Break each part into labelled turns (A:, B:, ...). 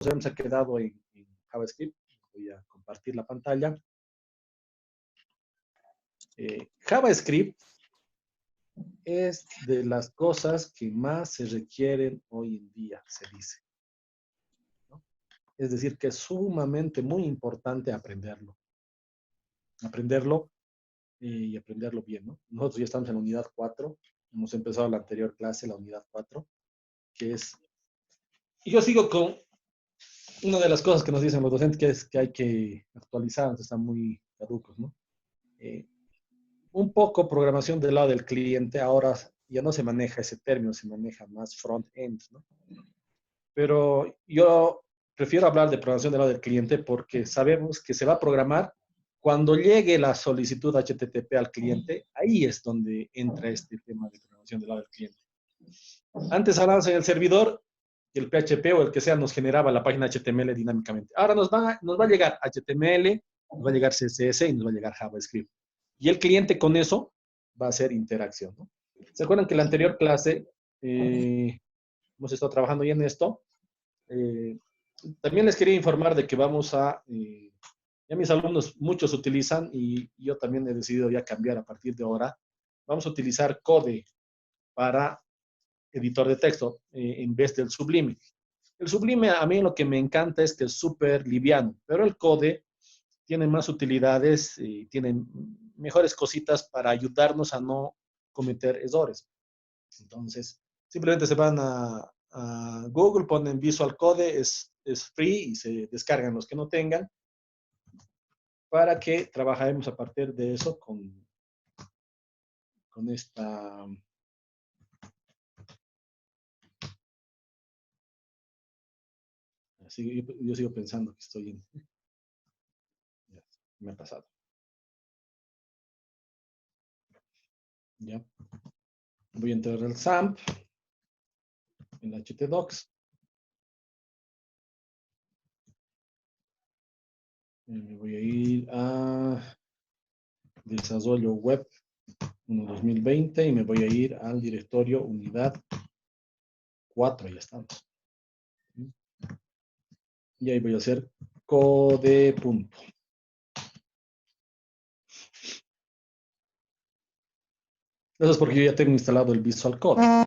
A: hemos quedado en JavaScript. Voy a compartir la pantalla. JavaScript es de las cosas que más se requieren hoy en día, se dice, ¿no? Es decir, que es sumamente muy importante aprenderlo. Aprenderlo y aprenderlo bien, ¿no? Nosotros ya estamos en la unidad 4. Hemos empezado la anterior clase, la unidad 4, que es... Y yo sigo con una de las cosas que nos dicen los docentes, que es que hay que actualizar, están muy caducos, ¿no? Un poco programación del lado del cliente, ahora ya no se maneja ese término, se maneja más front-end, ¿no? Pero yo prefiero hablar de programación del lado del cliente porque sabemos que se va a programar cuando llegue la solicitud HTTP al cliente. Ahí es donde entra este tema de programación del lado del cliente. Antes hablábamos en el servidor y el PHP o el que sea nos generaba la página HTML dinámicamente. Ahora nos va a llegar HTML, nos va a llegar CSS y nos va a llegar JavaScript. Y el cliente con eso va a hacer interacción, ¿no? ¿Se acuerdan que en la anterior clase hemos estado trabajando ya en esto? También les quería informar de que vamos a, ya mis alumnos muchos utilizan y yo también he decidido ya cambiar a partir de ahora. Vamos a utilizar Code para editor de texto en vez del Sublime. El Sublime a mí lo que me encanta es que es súper liviano, pero el Code tiene más utilidades y tiene mejores cositas para ayudarnos a no cometer errores. Entonces, simplemente se van a Google, ponen Visual Code, es free y se descargan los que no tengan para que trabajemos a partir de eso con esta... Así, yo sigo pensando que estoy en... Ya, me ha pasado. Ya. Voy a entrar al XAMPP, en HTDocs. Me voy a ir a desarrollo web 1-2020 y me voy a ir al directorio unidad 4, ya estamos. Y ahí voy a hacer code punto. Eso es porque yo ya tengo instalado el Visual Code.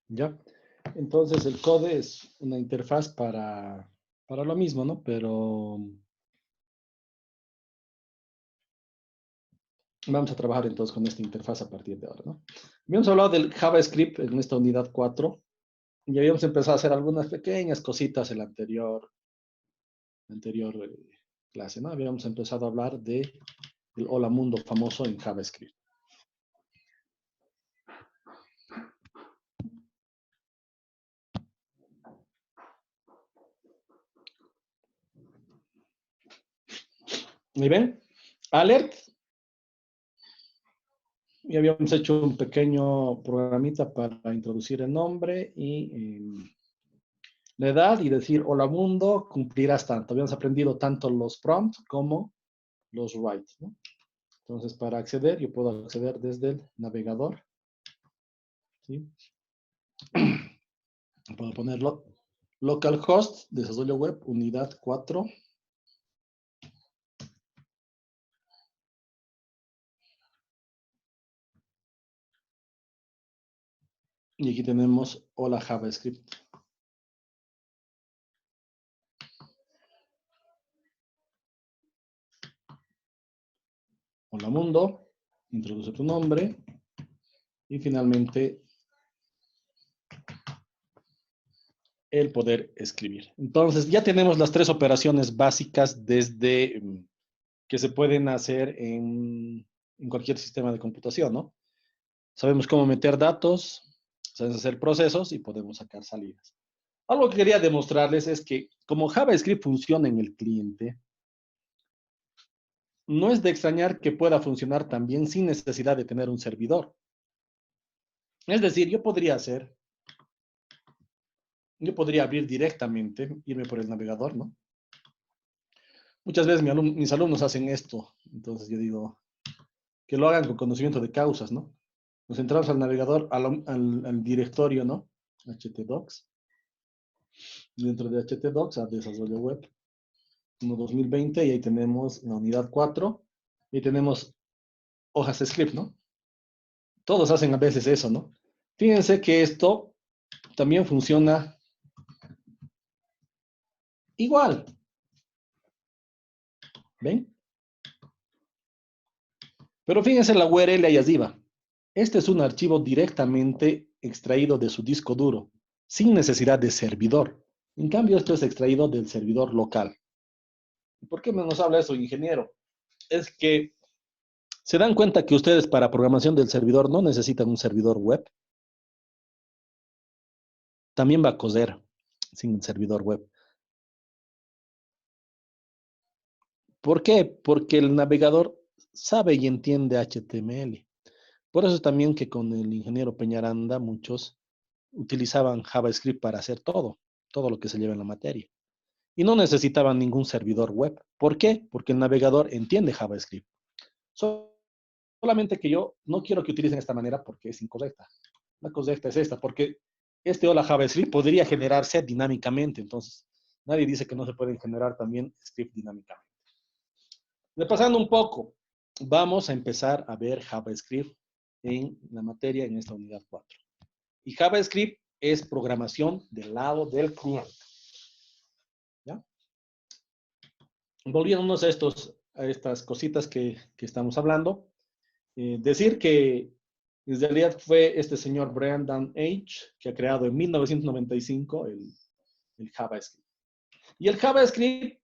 A: ¿Ya? Entonces el Code es una interfaz para lo mismo, ¿no? Pero vamos a trabajar entonces con esta interfaz a partir de ahora, ¿no? Habíamos hablado del JavaScript en esta unidad 4 y habíamos empezado a hacer algunas pequeñas cositas en la anterior clase, ¿no? Habíamos empezado a hablar del Hola Mundo famoso en JavaScript. ¿Y ven? Alert. Y habíamos hecho un pequeño programita para introducir el nombre y la edad y decir, hola mundo, cumplirás tanto. Habíamos aprendido tanto los prompts como los writes, ¿no? Entonces, para acceder, yo puedo acceder desde el navegador, ¿sí? Puedo ponerlo localhost, desarrollo web, unidad 4. Y aquí tenemos hola JavaScript. Hola mundo, introduce tu nombre y finalmente el poder escribir. Entonces, ya tenemos las 3 operaciones básicas desde que se pueden hacer en cualquier sistema de computación, ¿no? Sabemos cómo meter datos, sabemos hacer procesos y podemos sacar salidas. Algo que quería demostrarles es que como JavaScript funciona en el cliente, no es de extrañar que pueda funcionar también sin necesidad de tener un servidor. Es decir, yo podría abrir directamente, irme por el navegador, ¿no? Muchas veces mis alumnos hacen esto, entonces yo digo que lo hagan con conocimiento de causas, ¿no? Nos entramos al navegador, al directorio, ¿no? htdocs. Dentro de htdocs, a desarrollo web 1.2020, y ahí tenemos la unidad 4, y tenemos hojas de script, ¿no? Todos hacen a veces eso, ¿no? Fíjense que esto también funciona igual, ¿ven? Pero fíjense la URL ahí arriba. Este es un archivo directamente extraído de su disco duro, sin necesidad de servidor. En cambio, esto es extraído del servidor local. ¿Por qué nos habla eso, ingeniero? Es que se dan cuenta que ustedes para programación del servidor no necesitan un servidor web. También va a coser sin servidor web. ¿Por qué? Porque el navegador sabe y entiende HTML. Por eso es también que con el ingeniero Peñaranda muchos utilizaban JavaScript para hacer todo lo que se lleva en la materia. Y no necesitaban ningún servidor web. ¿Por qué? Porque el navegador entiende JavaScript. Solamente que yo no quiero que utilicen esta manera porque es incorrecta. La correcta es esta, porque este hola JavaScript podría generarse dinámicamente. Entonces, nadie dice que no se pueden generar también script dinámicamente. Repasando un poco, vamos a empezar a ver JavaScript en la materia en esta unidad 4. Y JavaScript es programación del lado del cliente. ¿Ya? Volviéndonos a estas cositas que estamos hablando, decir que en realidad fue este señor Brendan H. que ha creado en 1995 el JavaScript. Y el JavaScript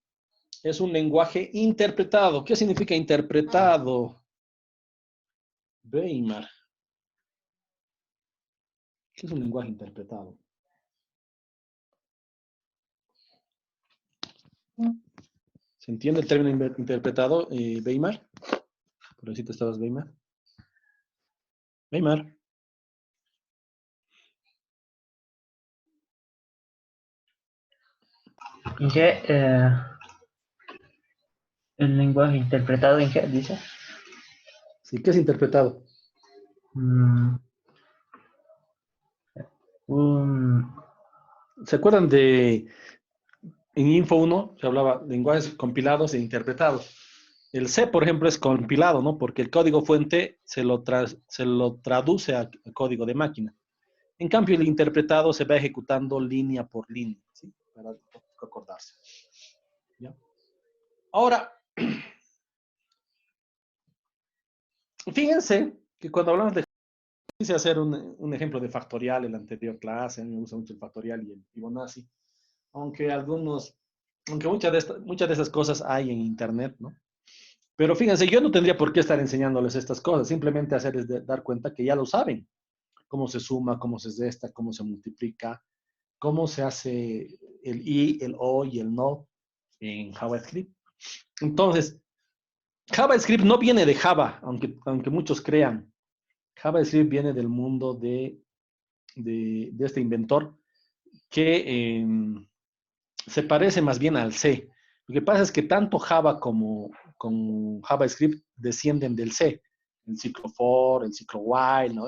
A: es un lenguaje interpretado. ¿Qué significa interpretado? Weimar. ¿Qué es un lenguaje interpretado? ¿Se entiende el término interpretado, Weimar? Por ahí te estabas, Weimar. Weimar.
B: ¿En qué? ¿El lenguaje interpretado en qué dice?
A: Sí, ¿qué es interpretado?
B: Mm, un,
A: ¿Se acuerdan de en Info 1 se hablaba de lenguajes compilados e interpretados? El C, por ejemplo, es compilado, ¿no? Porque el código fuente se lo traduce a código de máquina. En cambio, el interpretado se va ejecutando línea por línea, ¿sí? Para acordarse. ¿Ya? Ahora, fíjense que cuando hablamos de quise hacer un ejemplo de factorial en la anterior clase, a mí me gusta mucho el factorial y el Fibonacci, aunque muchas de esas cosas hay en internet, ¿no? Pero fíjense, yo no tendría por qué estar enseñándoles estas cosas, simplemente hacerles dar cuenta que ya lo saben, cómo se suma, cómo se resta, cómo se multiplica, cómo se hace el y, el o y el no en JavaScript. Entonces, JavaScript no viene de Java, aunque muchos crean. JavaScript viene del mundo de este inventor que se parece más bien al C. Lo que pasa es que tanto Java como JavaScript descienden del C, el ciclo for, el ciclo while, ¿no?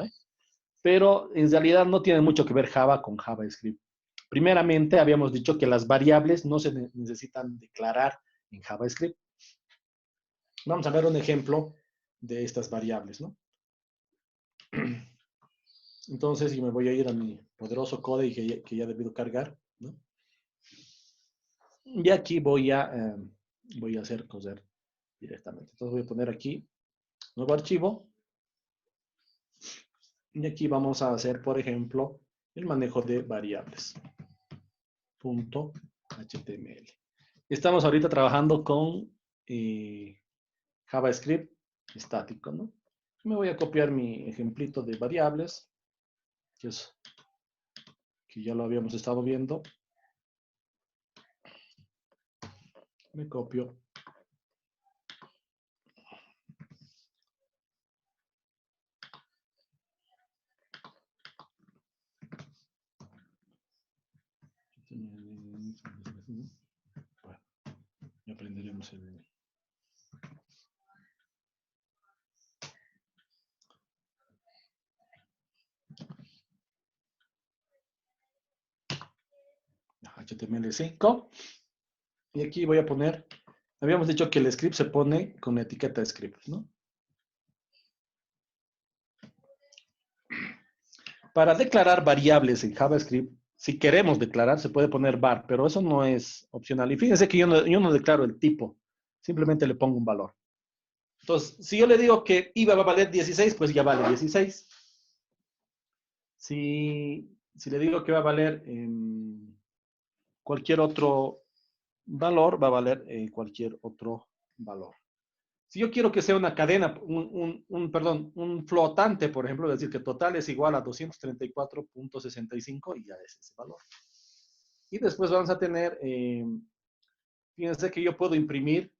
A: Pero en realidad no tiene mucho que ver Java con JavaScript. Primeramente, habíamos dicho que las variables no se necesitan declarar en JavaScript. Vamos a ver un ejemplo de estas variables, ¿no? Entonces, yo me voy a ir a mi poderoso código que ya he debido cargar, ¿no? Y aquí voy a hacer coser directamente. Entonces voy a poner aquí nuevo archivo. Y aquí vamos a hacer, por ejemplo, el manejo de variables. .html. Estamos ahorita trabajando con JavaScript estático, ¿no? Me voy a copiar mi ejemplito de variables, que ya lo habíamos estado viendo. Me copio aprenderemos el... HTML5. Y aquí voy a poner, habíamos dicho que el script se pone con la etiqueta script, ¿no? Para declarar variables en JavaScript, si queremos declarar, se puede poner var, pero eso no es opcional. Y fíjense que yo no declaro el tipo, simplemente le pongo un valor. Entonces, si yo le digo que IVA va a valer 16, pues ya vale 16. Si le digo que va a valer cualquier otro valor, va a valer cualquier otro valor. Si yo quiero que sea una cadena, un flotante, por ejemplo, es decir, que total es igual a 234.65 y ya es ese valor. Y después vamos a tener, fíjense que yo puedo imprimir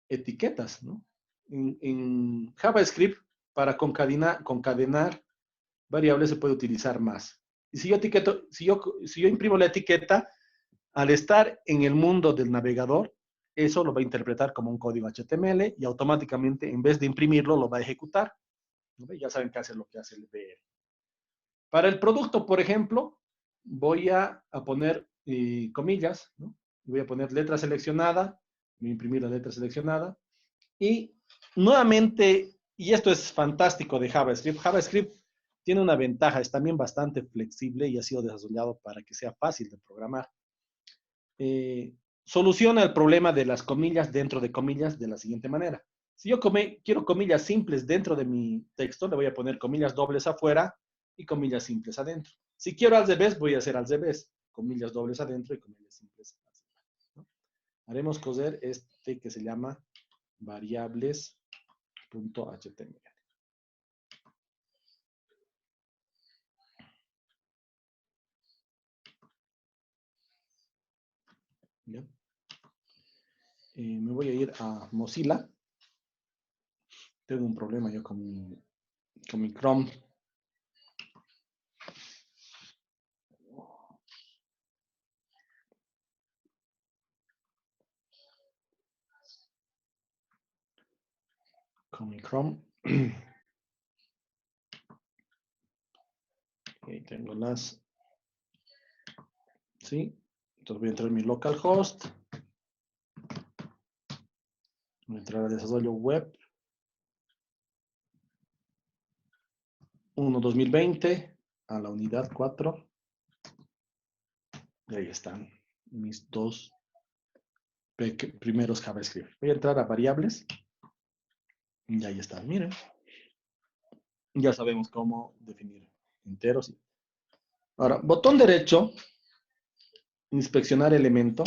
A: etiquetas, ¿no? En JavaScript, para concadenar variables se puede utilizar más. Y si yo imprimo la etiqueta, al estar en el mundo del navegador, eso lo va a interpretar como un código HTML y automáticamente, en vez de imprimirlo, lo va a ejecutar. ¿No? Ya saben qué hace lo que hace el VR. Para el producto, por ejemplo, voy a poner comillas, ¿no? Voy a poner letra seleccionada, voy a imprimir la letra seleccionada y nuevamente, y esto es fantástico de JavaScript, JavaScript tiene una ventaja, es también bastante flexible y ha sido desarrollado para que sea fácil de programar. Soluciona el problema de las comillas dentro de comillas de la siguiente manera. Si yo quiero comillas simples dentro de mi texto, le voy a poner comillas dobles afuera y comillas simples adentro. Si quiero al revés, voy a hacer al revés. Comillas dobles adentro y comillas simples afuera, ¿no? Haremos coser este que se llama variables.html. ¿Bien? Me voy a ir a Mozilla. Tengo un problema yo con mi Chrome. Con mi Chrome. Ahí tengo las. ¿Sí? Entonces voy a entrar en mi localhost. Voy a entrar a desarrollo web. 1.2020 a la unidad 4. Y ahí están mis dos primeros JavaScript. Voy a entrar a variables. Y ahí están, miren. Ya sabemos cómo definir enteros. Ahora, botón derecho, inspeccionar elemento.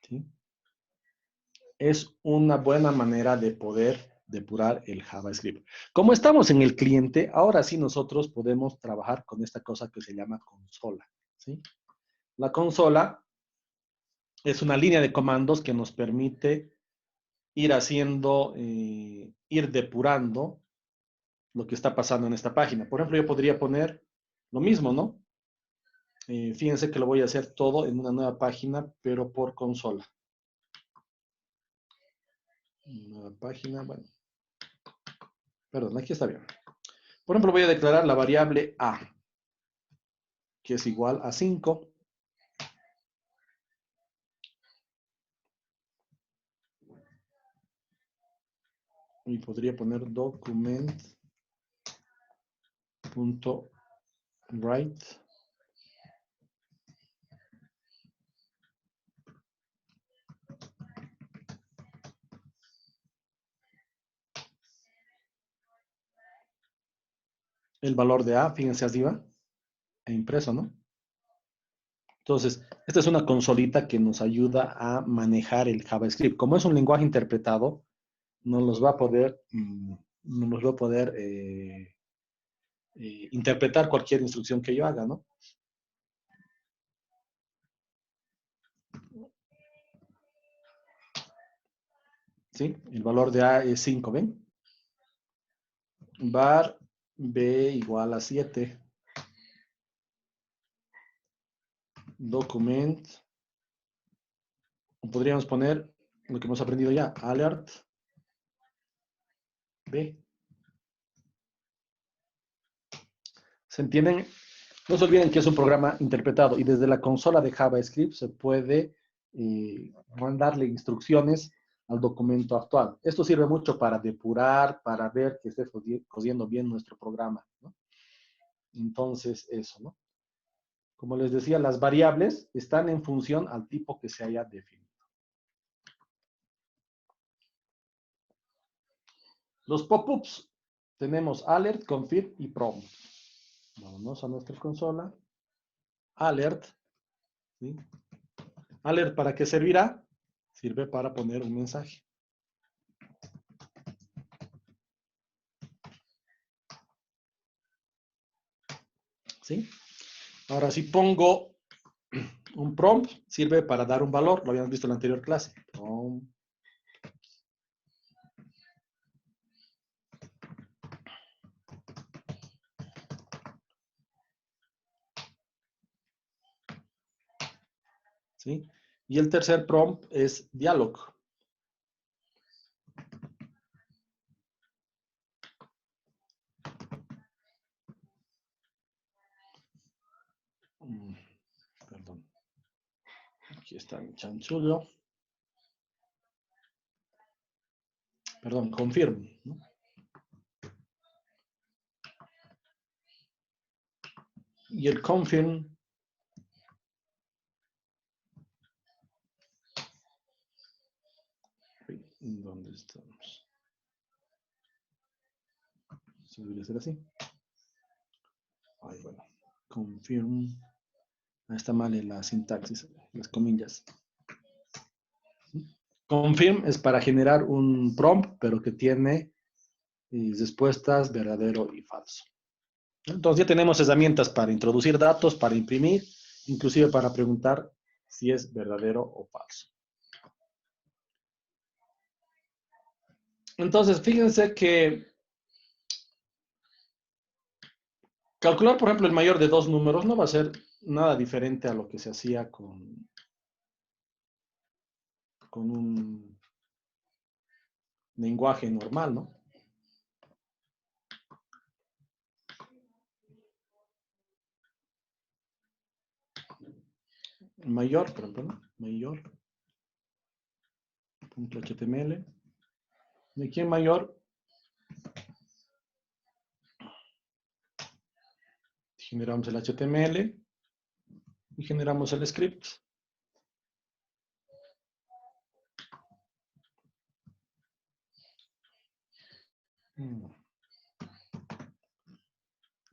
A: ¿Sí? Es una buena manera de poder depurar el JavaScript. Como estamos en el cliente, ahora sí nosotros podemos trabajar con esta cosa que se llama consola. ¿Sí? La consola es una línea de comandos que nos permite ir haciendo, ir depurando lo que está pasando en esta página. Por ejemplo, yo podría poner lo mismo, ¿no? Fíjense que lo voy a hacer todo en una nueva página, pero por consola. Nueva página, bueno. Perdón, aquí está bien. Por ejemplo, voy a declarar la variable A, que es igual a 5. Y podría poner document.write. El valor de A, fíjense arriba, e impreso, ¿no? Entonces, esta es una consolita que nos ayuda a manejar el JavaScript. Como es un lenguaje interpretado, no nos va a poder interpretar cualquier instrucción que yo haga, ¿no? ¿Sí? El valor de A es 5, ¿ven? Var B igual a 7. Document podríamos poner lo que hemos aprendido ya, alert B. ¿Se entienden? No se olviden que es un programa interpretado y desde la consola de JavaScript se puede mandarle instrucciones al documento actual. Esto sirve mucho para depurar, para ver que esté cosiendo bien nuestro programa, ¿no? Entonces, eso, ¿no? Como les decía, las variables están en función al tipo que se haya definido. Los pop-ups. Tenemos alert, confirm y prompt. Vámonos a nuestra consola. Alert. ¿Sí? Alert, ¿para qué servirá? Sirve para poner un mensaje. ¿Sí? Ahora, si pongo un prompt, sirve para dar un valor. Lo habíamos visto en la anterior clase. Prompt. ¿Sí? Y el tercer prompt es dialog. Perdón. Aquí está mi chanchullo. Perdón, confirm, ¿no? Y el confirm ¿dónde estamos? Se debería ser así. Ay, bueno. Confirm. Ahí está mal en la sintaxis, las comillas. Confirm es para generar un prompt, pero que tiene respuestas verdadero y falso. Entonces ya tenemos herramientas para introducir datos, para imprimir, inclusive para preguntar si es verdadero o falso. Entonces, fíjense que calcular, por ejemplo, el mayor de dos números no va a ser nada diferente a lo que se hacía con un lenguaje normal, ¿no? Mayor, por ejemplo, ¿no? Mayor.html. Y aquí en mayor generamos el HTML y generamos el script.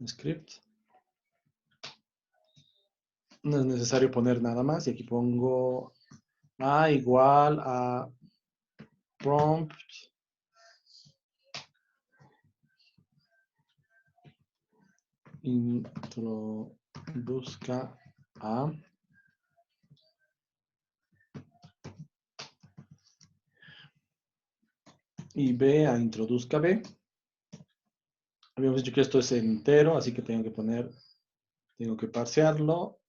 A: Script. No es necesario poner nada más. Y aquí pongo A igual a prompt introduzca A y B a introduzca B. Habíamos dicho que esto es entero, así que tengo que parsearlo.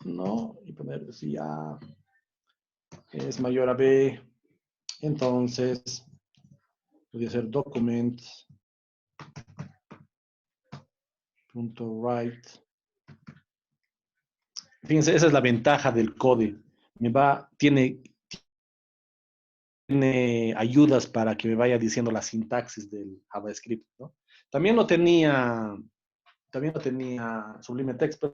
A: No, y poner si A es mayor a B, entonces podría ser document.write. Fíjense, esa es la ventaja del code. Tiene ayudas para que me vaya diciendo la sintaxis del JavaScript, ¿no? También lo tenía Sublime Text, pero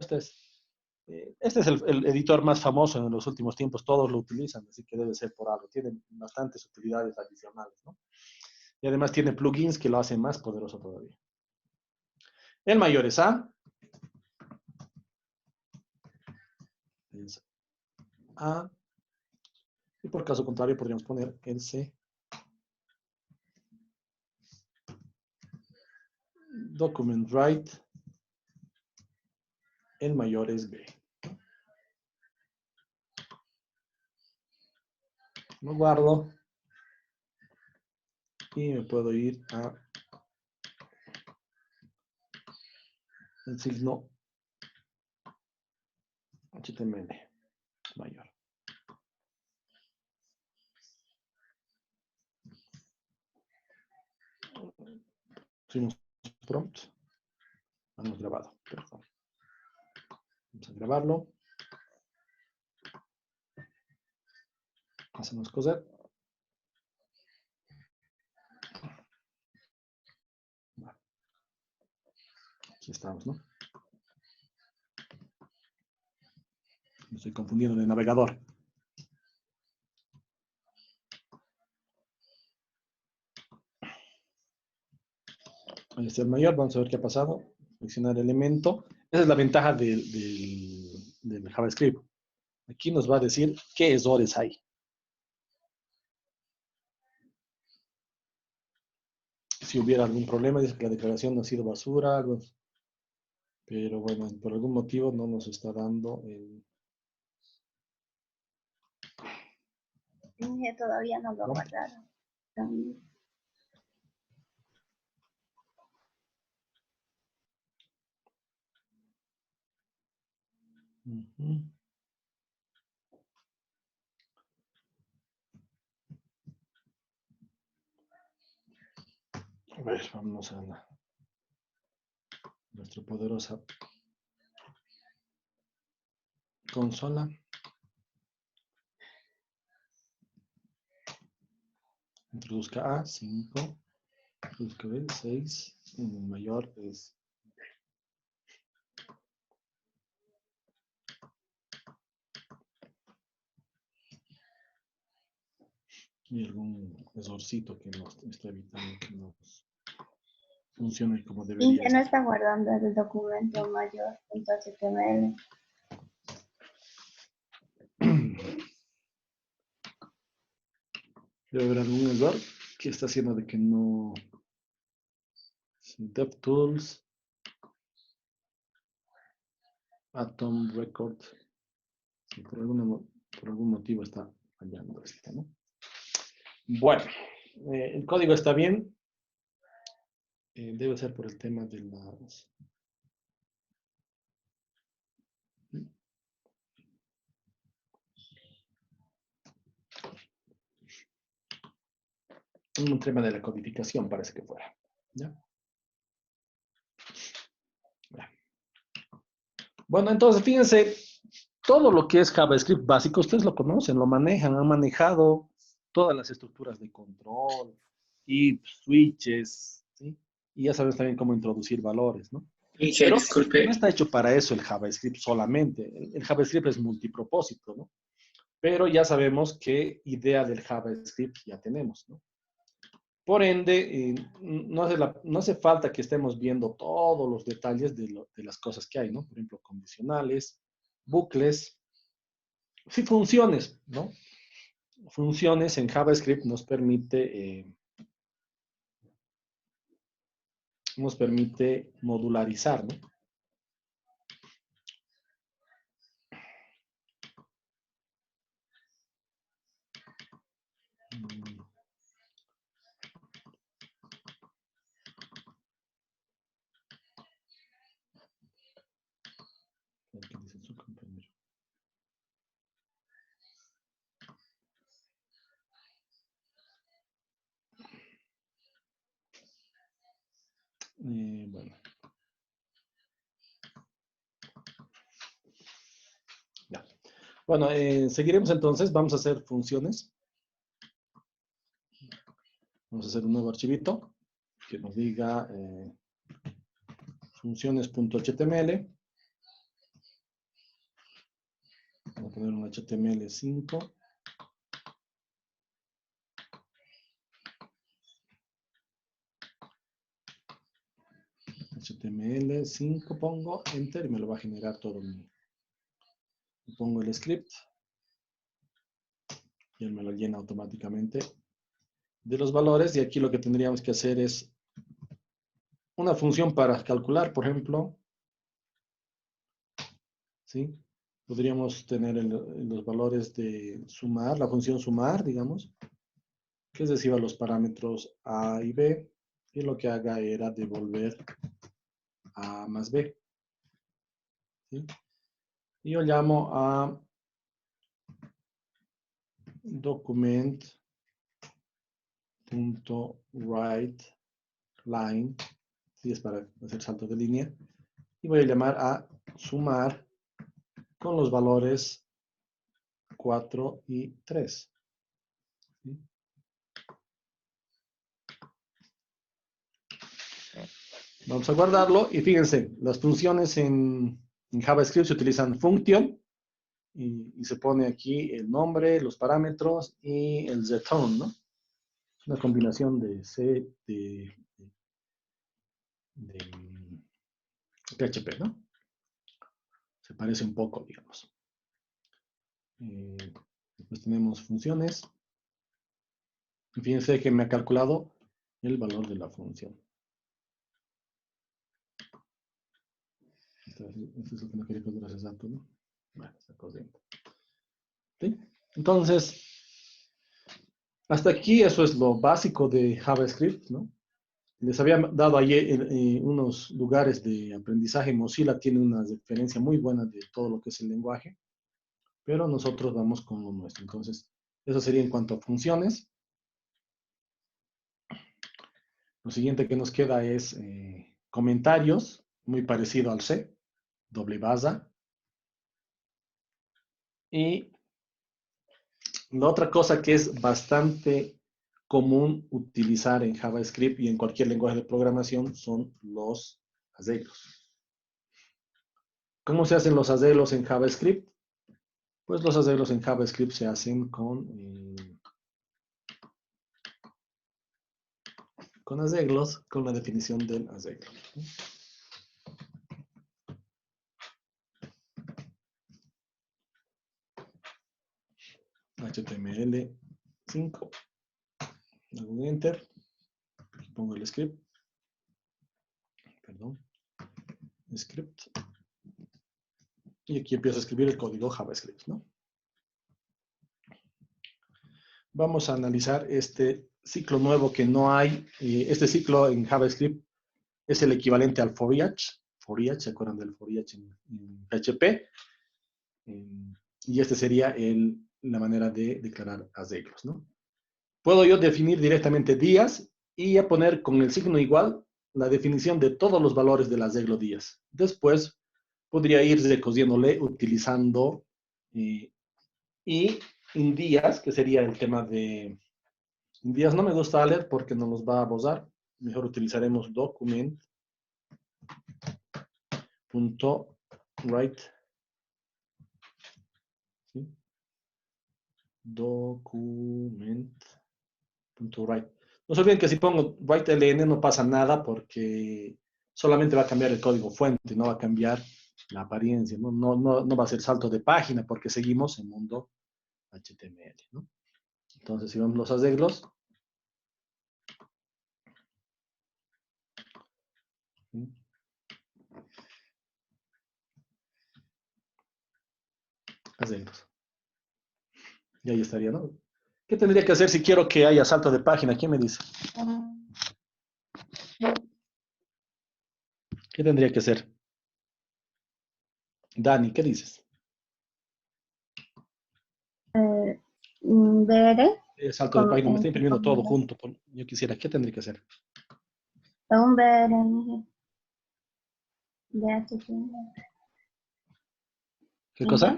A: este es el editor más famoso en los últimos tiempos, todos lo utilizan, así que debe ser por algo. Tiene bastantes utilidades adicionales, ¿no? Y además tiene plugins que lo hacen más poderoso todavía. El mayor es A. Es A. Y por caso contrario podríamos poner el C. Document write. El mayor es B. Lo guardo. Y me puedo ir a el signo HTML mayor. Tuvimos prompt. Hemos grabado, perdón. Vamos a grabarlo. Hacemos coser. Bueno, aquí estamos, ¿no? Me estoy confundiendo de navegador. Ahí está el mayor. Vamos a ver qué ha pasado. Seleccionar elemento. Esa es la ventaja del JavaScript. Aquí nos va a decir qué errores hay. Si hubiera algún problema, dice que la declaración no ha sido basura, algo. Pero bueno, por algún motivo no nos está dando el...
C: Todavía no lo
A: ¿no?
C: guardaron. También.
A: Ujú. A ver, vamos a nuestra poderosa consola. Introduzca A, 5. Introduzca B, 6. El mayor es... Y algún errorcito que nos está evitando que nos funcione como debería.
C: Y ya no está guardando el documento mayor.html.
A: Debe haber algún error que está haciendo de que no... DevTools, Atom Record. Sí, por algún motivo está fallando esto, ¿no? Bueno, el código está bien. Debe ser por el tema de las... Un tema de la codificación parece que fuera. ¿Ya? Bueno, entonces fíjense, todo lo que es JavaScript básico, ustedes lo conocen, lo manejan, han manejado todas las estructuras de control, if, switches, ¿sí? Y ya sabes también cómo introducir valores, ¿no?
D: Inge,
A: Pero
D: disculpe.
A: no está hecho para eso el JavaScript solamente. El JavaScript es multipropósito, ¿no? Pero ya sabemos qué idea del JavaScript ya tenemos, ¿no? Por ende, no hace falta que estemos viendo todos los detalles de las cosas que hay, ¿no? Por ejemplo, condicionales, bucles, sí, funciones, ¿no? Funciones en JavaScript nos permite modularizar, ¿no? ¿Qué dice su compañero? Bueno. Ya. Bueno, seguiremos entonces. Vamos a hacer funciones. Vamos a hacer un nuevo archivito que nos diga funciones.html. Vamos a poner un HTML5. HTML5 pongo, enter, y me lo va a generar todo. Pongo el script y él me lo llena automáticamente de los valores. Y aquí lo que tendríamos que hacer es una función para calcular, por ejemplo. ¿Sí? Podríamos tener los valores de sumar, la función sumar, digamos, que reciba los parámetros A y B, y lo que haga era devolver A más B. ¿Sí? Y yo llamo a document.writeLine 10 para hacer salto de línea. Y voy a llamar a sumar con los valores 4 y 3. ¿Sí? Vamos a guardarlo y fíjense, las funciones en JavaScript se utilizan function y se pone aquí el nombre, los parámetros y el return, ¿no? Una combinación de C, de PHP, ¿no? Se parece un poco, digamos. Después tenemos funciones. Y fíjense que me ha calculado el valor de la función. Esto es lo que no quería que durase exacto, ¿no? Bueno, está corriendo. ¿Sí? Entonces, hasta aquí eso es lo básico de JavaScript, ¿no? Les había dado ayer unos lugares de aprendizaje. Mozilla tiene una referencia muy buena de todo lo que es el lenguaje, pero nosotros vamos con lo nuestro. Entonces, eso sería en cuanto a funciones. Lo siguiente que nos queda es comentarios, muy parecido al C, doble barra. Y la otra cosa que es bastante común utilizar en JavaScript y en cualquier lenguaje de programación son los arreglos. ¿Cómo se hacen los arreglos en JavaScript? Pues los arreglos en JavaScript se hacen con arreglos, con la definición del arreglo. HTML5. Hago un enter. Pongo el script. Perdón. Script. Y aquí empiezo a escribir el código JavaScript, ¿no? Vamos a analizar este ciclo nuevo que no hay. Este ciclo en JavaScript es el equivalente al for each. For each, ¿se acuerdan del for each en PHP? Y este sería la manera de declarar arreglos, ¿no? Puedo yo definir directamente días y a poner con el signo igual la definición de todos los valores del arreglo días. Después podría ir recosiéndole utilizando y en días, que sería el tema de en días. No me gusta leer porque no nos va a borrar. Mejor utilizaremos document.write. ¿Sí? Document.write. No se olviden que si pongo write.ln no pasa nada porque solamente va a cambiar el código fuente, no va a cambiar la apariencia, no va a ser salto de página porque seguimos en mundo HTML, ¿no? Entonces, si vemos los arreglos, ¿sí? Arreglos. Y ahí estaría, ¿no? ¿Qué tendría que hacer si quiero que haya salto de página? ¿Quién me dice? ¿Qué tendría que hacer? Dani, ¿qué dices?
C: Ver
A: El salto de página, me está imprimiendo todo junto. Yo quisiera, ¿qué tendría que hacer?
C: un ver de HTML.
A: ¿Qué cosa?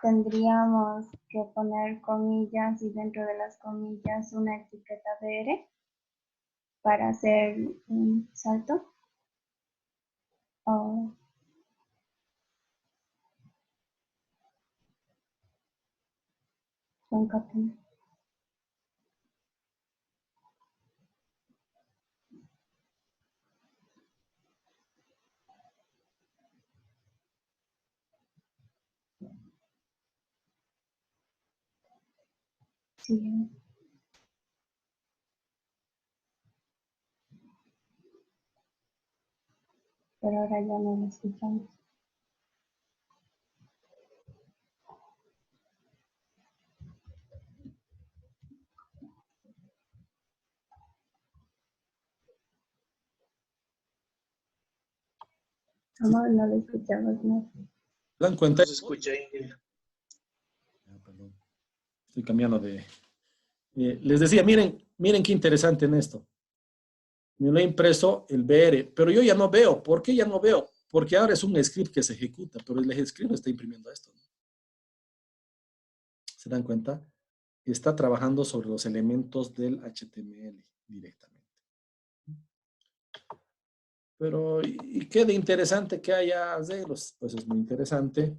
C: Tendríamos que poner comillas y dentro de las comillas una etiqueta BR para hacer un salto. O concatenar. Sí. Pero ahora ya no lo escuchamos. Amor, no lo escuchamos más.
A: ¿Se dan cuenta? Se escucha ahí. Perdón. Estoy cambiando de Les decía, miren qué interesante en esto. Me lo he impreso el BR, pero yo ya no veo. ¿Por qué ya no veo? Porque ahora es un script que se ejecuta, pero el script no está imprimiendo esto, ¿no? ¿Se dan cuenta? Está trabajando sobre los elementos del HTML directamente. Pero, ¿y qué de interesante que haya Zeros? Pues es muy interesante